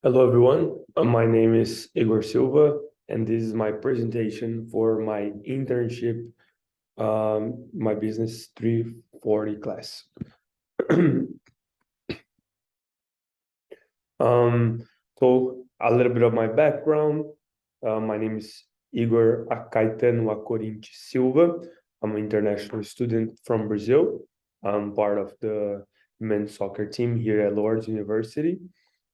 Hello, everyone. My name is Igor Silva, and this is my presentation for my internship, my business 340 class. Um, so a little bit of my background. My name is Igor Acaetano Acorinte Silva. I'm an international student from Brazil. I'm part of the men's soccer team here at Lord's University,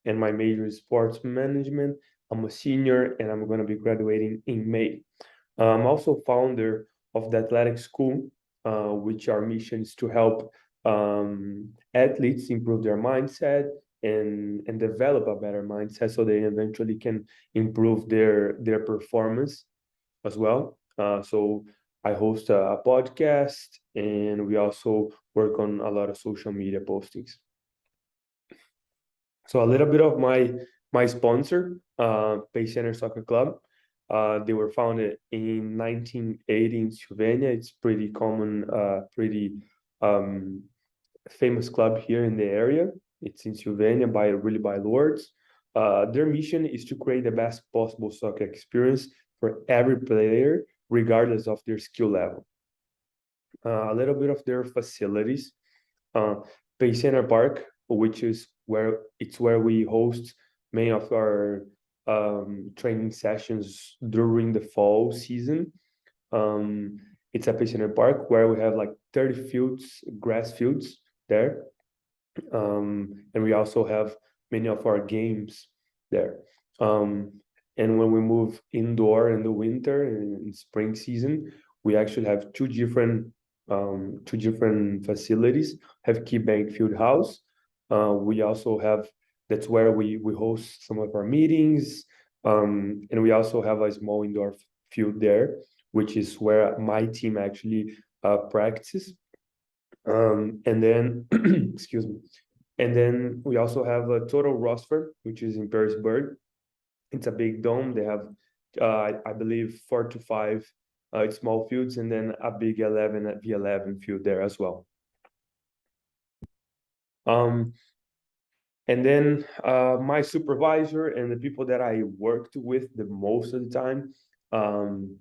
and my major is sports management. I'm a senior, and I'm going to be graduating in May. I'm also founder of the athletic school, which our mission is to help athletes improve their mindset and develop a better mindset so they eventually can improve their performance as well. So I host a podcast, and we also work on a lot of social media postings. So a little bit of my sponsor, Pay Center Soccer Club. They were founded in 1980 in Slovenia. It's pretty common, pretty um, famous club here in the area. It's in Slovenia by Lords. Their mission is to create the best possible soccer experience for every player, regardless of their skill level. A little bit of their facilities. Uh, Pay Center Park, which is where we host many of our training sessions during the fall season. Um, it's a Pay Center Park where we have like 30 fields, grass fields there. And we also have many of our games there. Um, and when we move indoor in the winter in spring season, we actually have two different facilities. Have Key Bank Field House. We also have that's where we host some of our meetings, and we also have a small indoor field there, which is where my team actually practices. And then, excuse me. And then we also have a Total Roster, which is in Parisburg. It's a big dome. They have, I believe, 4 to 5 small fields, and then a big 11 at V11 field there as well. Um, and then my supervisor and the people that I worked with the most of the time um,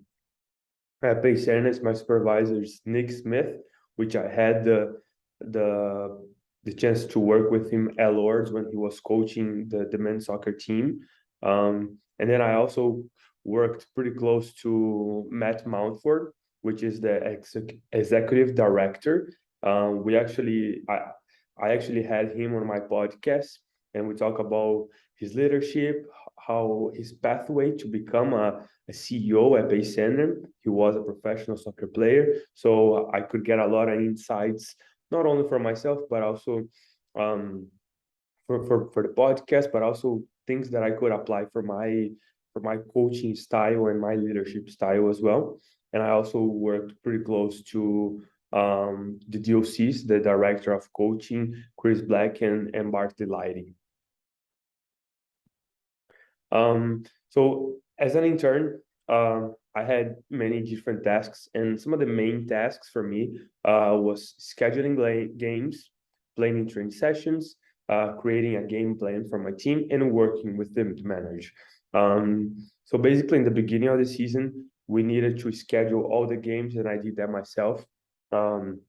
at Base Airness, my supervisor is Nick Smith, which I had the the chance to work with him at Lords when he was coaching the men's soccer team. And then I also worked pretty close to Matt Mountford, which is the executive director. I actually had him on my podcast, and we talk about his leadership, how his pathway to become a CEO at Bay Center. He was a professional soccer player, so I could get a lot of insights, not only for myself, but also um, for the podcast, but also things that I could apply for my coaching style and my leadership style as well. And I also worked pretty close to the DOCs, the director of coaching, Chris Black and Bart Delighting. So as an intern, I had many different tasks, and some of the main tasks for me was scheduling games, planning training sessions, creating a game plan for my team, and working with them to manage. So basically, in the beginning of the season, we needed to schedule all the games, and I did that myself. Um,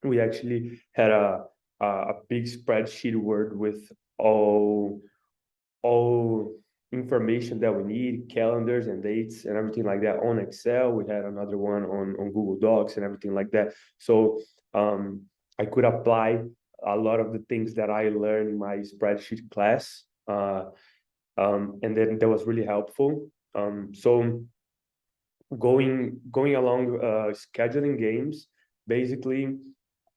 we actually had a big spreadsheet word with all information that we need, calendars and dates and everything like that on Excel. We had another one on Google Docs and everything like that. So I could apply a lot of the things that I learned in my spreadsheet class. And then that was really helpful. So going along scheduling games, basically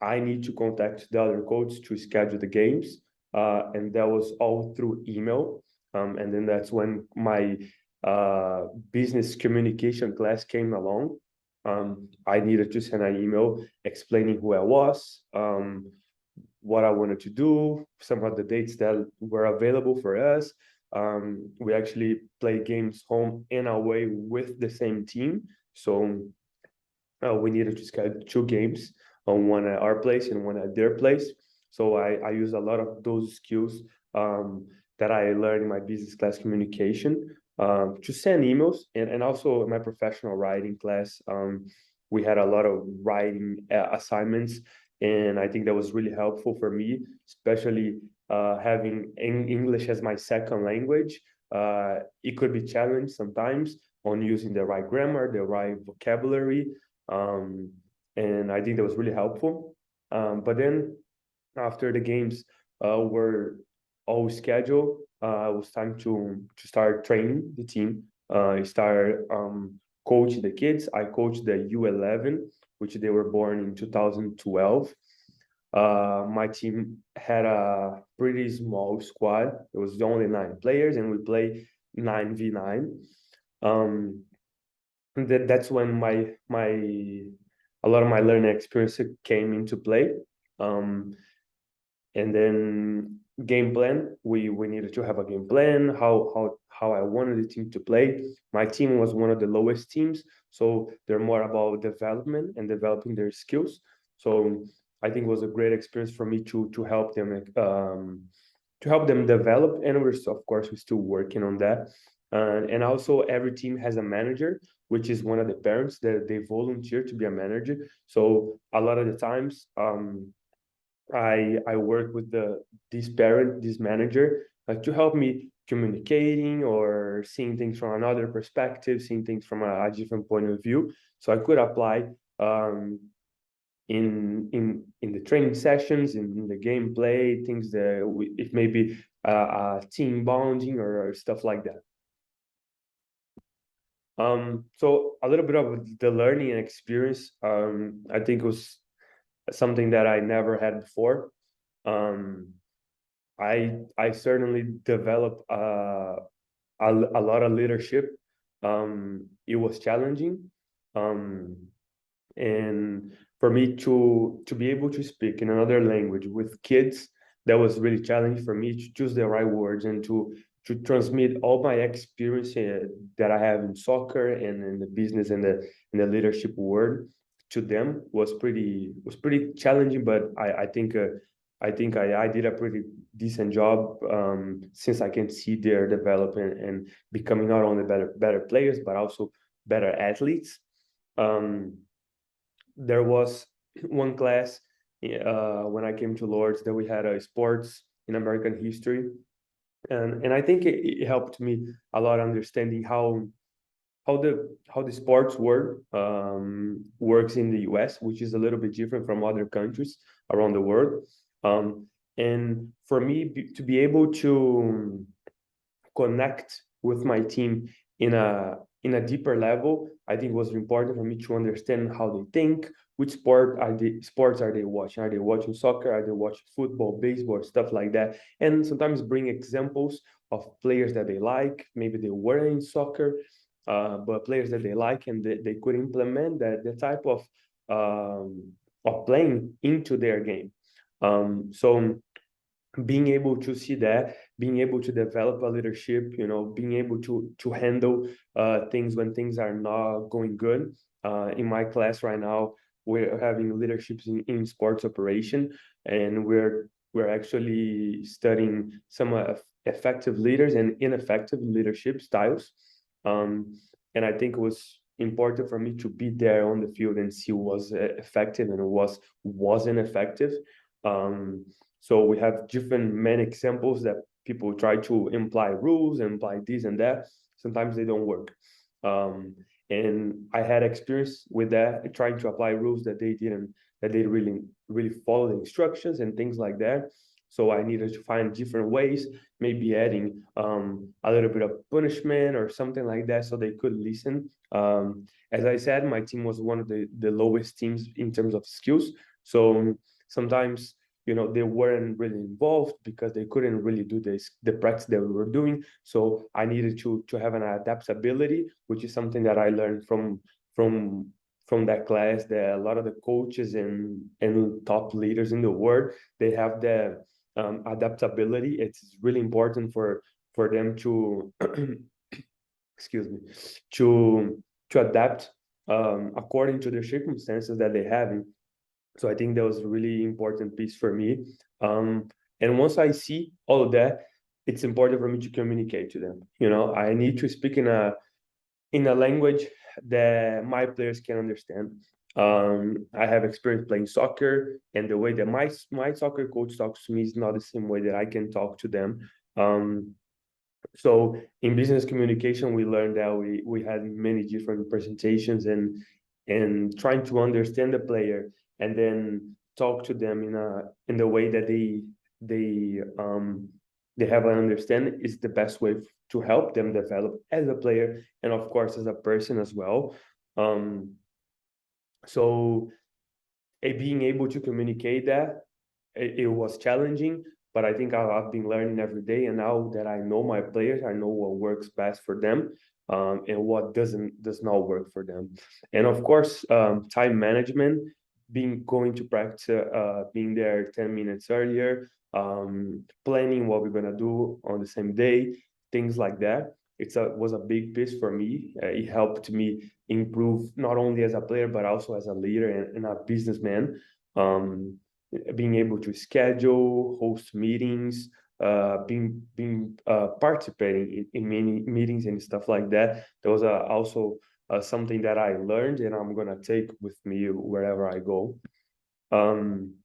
I need to contact the other coach to schedule the games, and that was all through email. And then that's when my business communication class came along. I needed to send an email explaining who I was, what I wanted to do, some of the dates that were available for us. We actually play games home and away with the same team. So we needed to schedule 2 games, one at our place and one at their place. So I use a lot of those skills that I learned in my business class communication, to send emails, and also my professional writing class. We had a lot of writing assignments, and I think that was really helpful for me, especially having English as my second language. It could be challenged sometimes on using the right grammar, the right vocabulary, and I think that was really helpful. But then after the games were all scheduled, it was time to start training the team. I started coaching the kids. I coached the U11, which they were born in 2012. My team had a pretty small squad. It was only 9 players, and we played 9v9. Um, that's when my a lot of my learning experience came into play. Um, and then game plan, we needed to have a game plan, how I wanted the team to play. My team was one of the lowest teams, so they're more about development and developing their skills. So I think it was a great experience for me to help them develop, and of course we're still working on that. And also every team has a manager, which is one of the parents that they volunteer to be a manager. So a lot of the times, I work with this parent, this manager, to help me communicating or seeing things from another perspective, seeing things from a different point of view. So I could apply um, in the training sessions, in the gameplay, things that it may be team bonding or stuff like that. So a little bit of the learning and experience, I think was something that I never had before. Um, I certainly developed a lot of leadership. It was challenging, um, and for me to be able to speak in another language with kids, that was really challenging for me to choose the right words and to transmit all my experience that I have in soccer and in the business and the leadership world to them was pretty challenging. But I think I did a pretty decent job, since I can see their development and becoming not only better players but also better athletes. Um, there was one class when I came to Lords that we had a sports in American history, and I think it helped me a lot understanding how the sports world works in the US, which is a little bit different from other countries around the world. And for me to be able to connect with my team in a deeper level, I think was important for me to understand how they think, which sports are they watching? Are they watching soccer? Are they watching football, baseball, stuff like that? And sometimes bring examples of players that they like. Maybe they were in soccer, but players that they like, and they could implement the type of playing into their game. So being able to see that, being able to develop a leadership, being able to handle things when things are not going good. In my class right now, we're having leaderships in sports operation, and we're actually studying some effective leaders and ineffective leadership styles. And I think it was important for me to be there on the field and see what was effective and wasn't effective. So we have different many examples that people try to imply rules and imply this and that. Sometimes they don't work. And I had experience with that, trying to apply rules that they really follow the instructions and things like that. So I needed to find different ways, maybe adding a little bit of punishment or something like that so they could listen. As I said, my team was one of the lowest teams in terms of skills. So sometimes they weren't really involved because they couldn't really do the practice that we were doing. So I needed to have an adaptability, which is something that I learned from from that class. That a lot of the coaches and top leaders in the world, they have the adaptability. It's really important for them to excuse me, to adapt according to the circumstances that they have. So I think that was a really important piece for me. And once I see all of that, it's important for me to communicate to them. I need to speak in a language that my players can understand. I have experience playing soccer, and the way that my soccer coach talks to me is not the same way that I can talk to them. Um, so in business communication, we learned that we had many different presentations and trying to understand the player and then talk to them in the way that they have an understanding is the best way to help them develop as a player and of course as a person as well. Um, so being able to communicate that it was challenging, but I think I've been learning every day. And now that I know my players, I know what works best for them, and what does not work for them. And of course, time management, being going to practice, being there 10 minutes earlier, planning what we're gonna do on the same day, things like that. Was a big piece for me. It helped me improve not only as a player but also as a leader and a businessman. Um, Being able to schedule, host meetings, being participating in many meetings and stuff like that. Those are also something that I learned and I'm gonna take with me wherever I go. Um,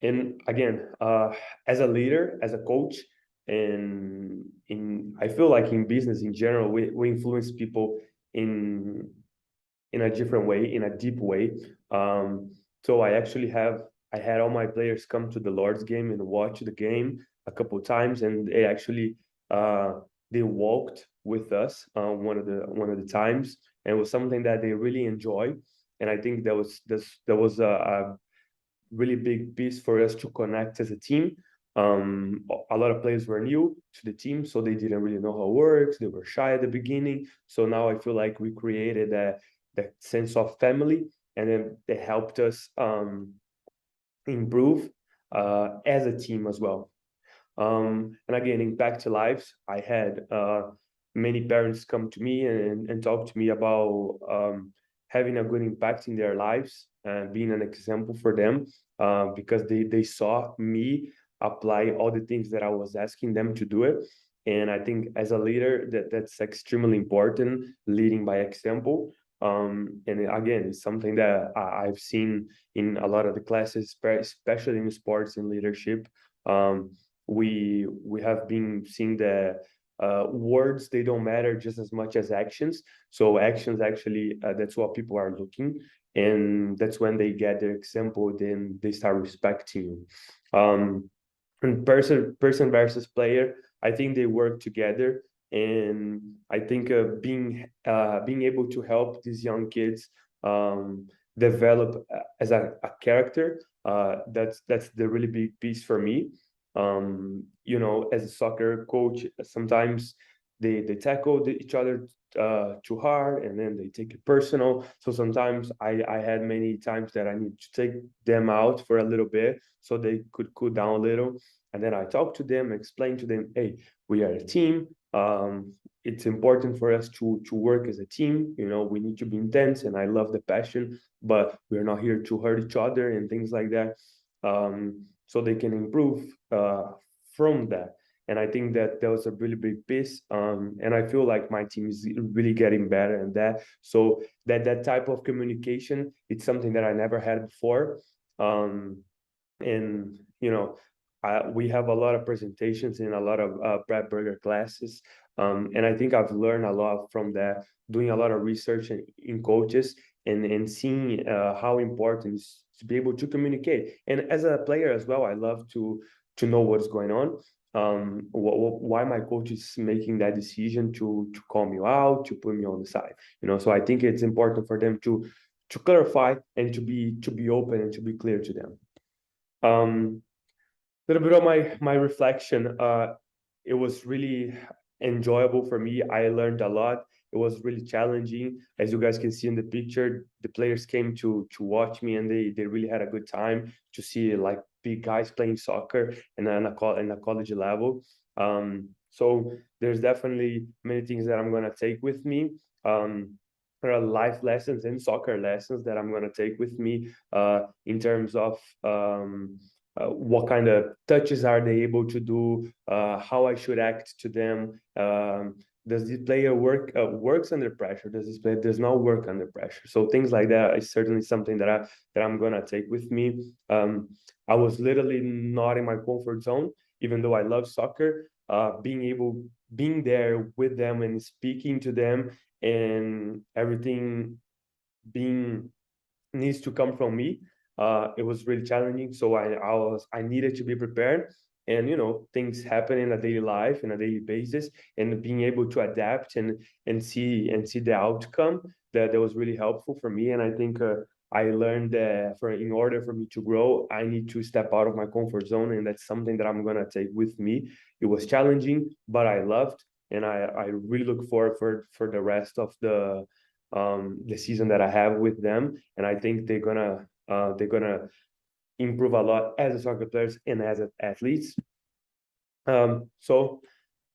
and again, as a leader, as a coach, and in I feel like in business in general, we influence people in in a different way, in a deep way. So I had all my players come to the Lord's game and watch the game a couple of times, and uh, they walked with us one of the times, and it was something that they really enjoy. And I think that was a really big piece for us to connect as a team. A lot of players were new to the team, so they didn't really know how it works. They were shy at the beginning. So now I feel like we created that sense of family, and then they helped us improve as a team as well. And again, impact to lives. I had many parents come to me and talk to me about having a good impact in their lives and being an example for them because they saw me apply all the things that I was asking them to do it. And I think as a leader, that's extremely important, leading by example. And again, it's something that I've seen in a lot of the classes, especially in sports and leadership. Um, we have been seeing that words they don't matter just as much as actions. So actions actually that's what people are looking, and that's when they get their example. Then they start respecting you. And person versus player, I think they work together, and I think being able to help these young kids develop as a character, that's the really big piece for me. As a soccer coach, sometimes they tackle each other too hard, and then they take it personal. So sometimes I had many times that I need to take them out for a little bit so they could cool down a little, and then I talk to them, explain to them, hey, we are a team. It's important for us to work as a team. We need to be intense, and I love the passion, but we're not here to hurt each other and things like that. So they can improve from that. And I think that was a really big piece. And I feel like my team is really getting better in that. So that type of communication, it's something that I never had before. And we have a lot of presentations and a lot of prep burger classes, and I think I've learned a lot from that, doing a lot of research in coaches and seeing how important it is to be able to communicate. And as a player as well, I love to know what's going on, why my coach is making that decision to call me out, to put me on the side. So I think it's important for them to clarify and to be open and to be clear to them. Little bit of my reflection. It was really enjoyable for me. I learned a lot. It was really challenging. As you guys can see in the picture, the players came to watch me, and they really had a good time to see like big guys playing soccer and in a college level. So there's definitely many things that I'm gonna take with me. There are life lessons and soccer lessons that I'm gonna take with me in terms of what kind of touches are they able to do, how I should act to them. Does this player works under pressure? Does this player does not work under pressure? So things like that is certainly something that I'm gonna take with me. I was literally not in my comfort zone, even though I love soccer. Being there with them and speaking to them and everything being needs to come from me. It was really challenging, so I needed to be prepared. And things happen in a daily life, in a daily basis, and being able to adapt and see the outcome that was really helpful for me. And I think I learned that in order for me to grow, I need to step out of my comfort zone, and that's something that I'm gonna take with me. It was challenging, but I loved, and I really look forward for the rest of the season that I have with them, and I think they're gonna improve a lot as a soccer players and as athletes. So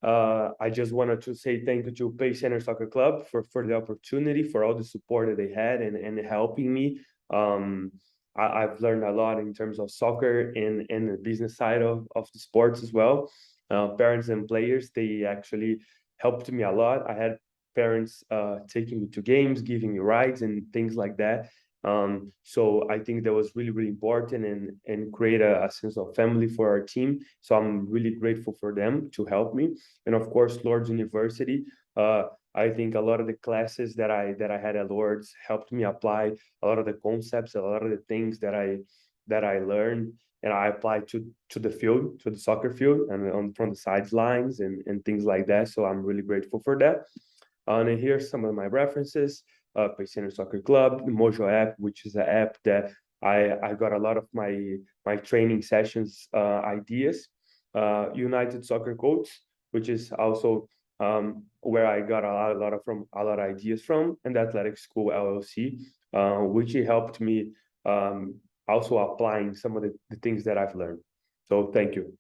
I just wanted to say thank you to Pay Center Soccer Club for the opportunity, for all the support that they had and helping me. I've learned a lot in terms of soccer and the business side of the sports as well. Parents and players, they actually helped me a lot. I had parents taking me to games, giving me rides and things like that. So I think that was really, really important and create a sense of family for our team. So I'm really grateful for them to help me. And of course, Lord's University. I think a lot of the classes that I had at Lord's helped me apply a lot of the concepts, a lot of the things that I learned, and I applied to the field, to the soccer field, and from the sidelines and things like that. So I'm really grateful for that. And here's some of my references: Paycenter Soccer Club, the Mojo app, which is an app that I got a lot of my training sessions ideas. United Soccer Coach, which is also where I got a lot of ideas from, and the Athletic School LLC, which helped me also applying some of the things that I've learned. So thank you.